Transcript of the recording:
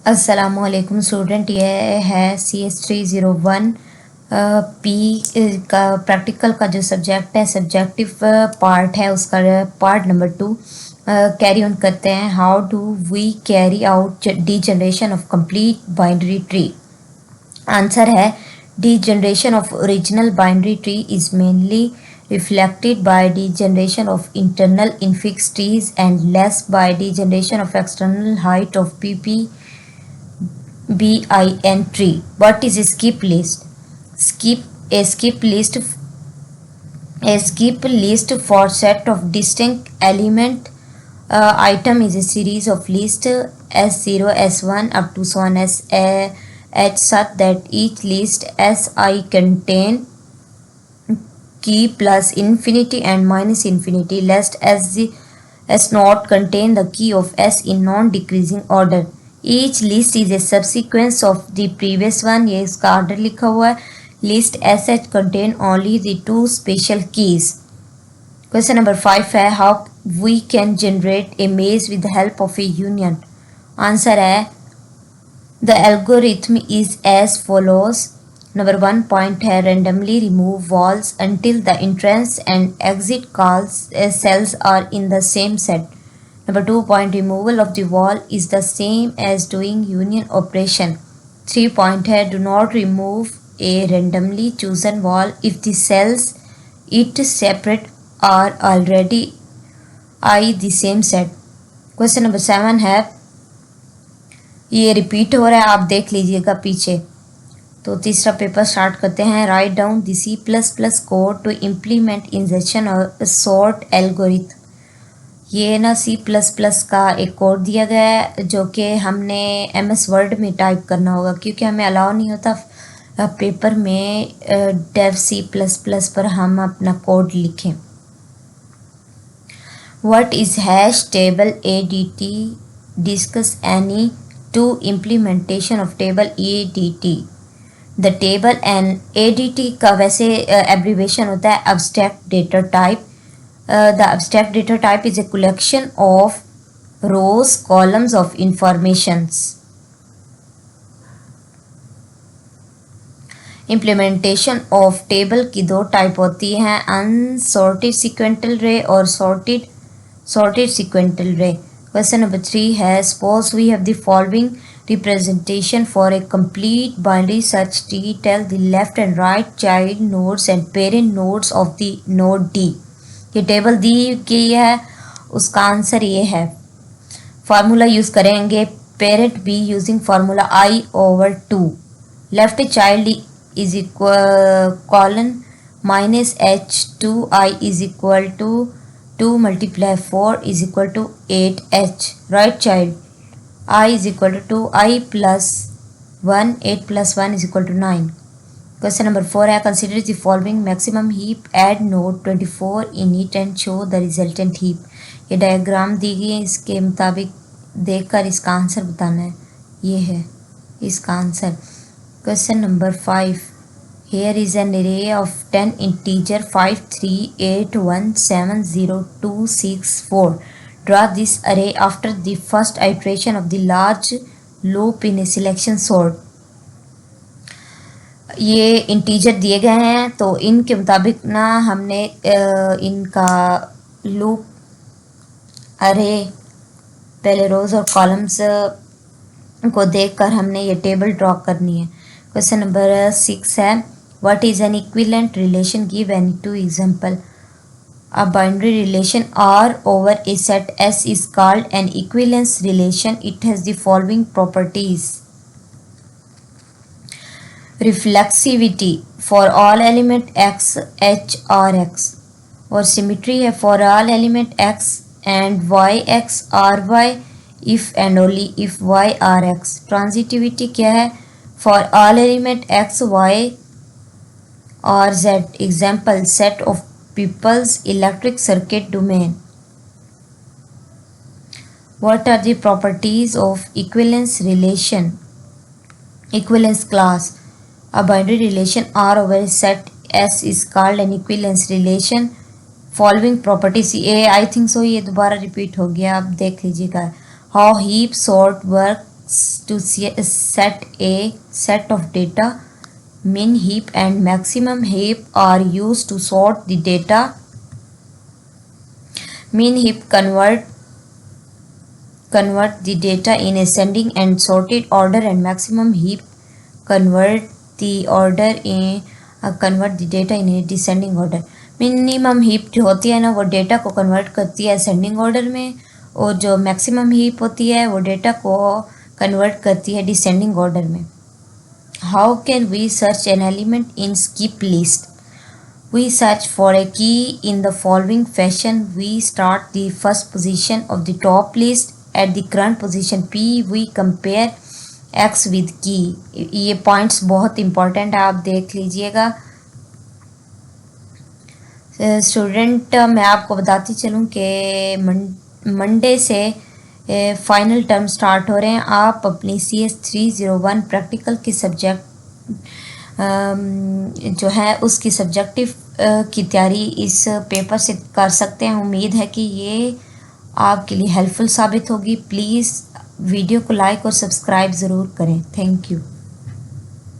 अस्सलामुअलैकुम स्टूडेंट, ये है CS301 पी का प्रैक्टिकल का जो सब्जेक्ट है, सब्जेक्टिव पार्ट है, उसका पार्ट नंबर 2 कैरी ऑन करते हैं। How do we carry out degeneration of complete binary tree. Answer है degeneration of original binary tree is mainly reflected by degeneration of internal infixed trees and less by degeneration of external height of BIN tree. What is a skip list? A skip list for set of distinct element item is a series of list S0 S1 up to so on H such that each list Si contain key plus infinity and minus infinity, lest S not contain the key of S in non-decreasing order. Each list is a subsequence of the previous one. ये इसका order लिखा हुआ है. List SH contain only the two special keys. Question number 5 है how we can generate a maze with the help of a union. Answer है the algorithm is as follows. Number 1 point है randomly remove walls until the entrance and exit cells are in the same set. Number 2 point removal of the wall is the same as doing union operation. 3 point है do not remove a randomly chosen wall if the cells it separate are already the same set. Question number 7 है ये repeat हो रहा है, आप देख लीजिएगा पीछे। तो तीसरा पेपर स्टार्ट करते हैं। Write down the C++ code to implement injection और सॉर्ट एल्गोरिथम। ये ना C++ का एक कोड दिया गया है जो कि हमने MS वर्ड में टाइप करना होगा, क्योंकि हमें अलाउ नहीं होता पेपर में डेव C++ पर हम अपना कोड लिखें। What is hash table ADT? Discuss any two implementation of table ADT। The table and ADT का वैसे एब्रीवेशन होता है abstract data type. The abstract data type is a collection of rose columns of informations. Implementation of table की दो type होती हैं, unsorted सीक्वेंटल रे और सॉर्टेड सीक्वेंटल रे। क्वेश्चन नंबर 3 है suppose we have the following representation for a complete binary search tree. Tell the left and right child nodes and parent nodes of the node D. ये table दी गई है, उसका answer ये है। Formula use करेंगे parent B using formula I/2। Left child is equal colon minus H2I is equal to 2 × 4 is equal to 8H। Right child I is equal to 2I plus 1, 8 plus 1 is equal to 9. Question number 4 है consider the following maximum heap, add node 24 in it and show the resultant heap. ये diagram दी गई है, इसके मुताबिक देखकर इसका answer बताना है। ये है इसका answer. Question number 5 here is an array of 10 integer 5, 3, 8, 1, 7, 0, 2, 6, 4. Draw this array after the first iteration of the large loop in a selection sort. ये इंटीजर दिए गए हैं, तो इनके मुताबिक ना हमने इनका लूप अरे पहले रोज और कॉलम्स को देखकर हमने ये टेबल ड्रॉ करनी है। क्वेश्चन नंबर 6 है what is an equivalent relation, give any 2 example. A binary relation R over a set S is called an equivalence relation. It has the following properties. Reflexivity for all element X H R X, और symmetry है for all element X and Y X R Y if and only if Y R X. Transitivity क्या है for all element X Y or Z. Example set of people's electric circuit domain. What are the properties of equivalence relation? Equivalence class. A binary relation R over a set S is called an equivalence relation. Following properties ये I think so ये दोबारा repeat हो गया, आप देख लीजिएगा। How heap sort work to set a set of data. Min heap and maximum heap are used to sort the data. Min heap convert the data in ascending and sorted order, and maximum heap convert the data in a descending order. Minimum heap जो होती है ना वो data को convert करती है ascending order में, और जो मैक्सिमम हीप होती है वो डेटा को कन्वर्ट करती है डिसेंडिंग ऑर्डर में. How can we search an element in skip list? We search for a key in the following fashion. We start the first position of the top list at the current position P. We compare X with key. ये points बहुत important है, आप देख लीजिएगा. Student मैं आपको बताती चलूँ कि मंडे से फाइनल टर्म स्टार्ट हो रहे हैं. आप अपनी CS 301 प्रैक्टिकल के सब्जेक्ट जो है उसकी सब्जेक्टिव की तैयारी इस पेपर से कर सकते हैं. उम्मीद है कि ये आपके लिए हेल्पफुल साबित होगी. प्लीज़ वीडियो को लाइक और सब्सक्राइब ज़रूर करें. Thank you.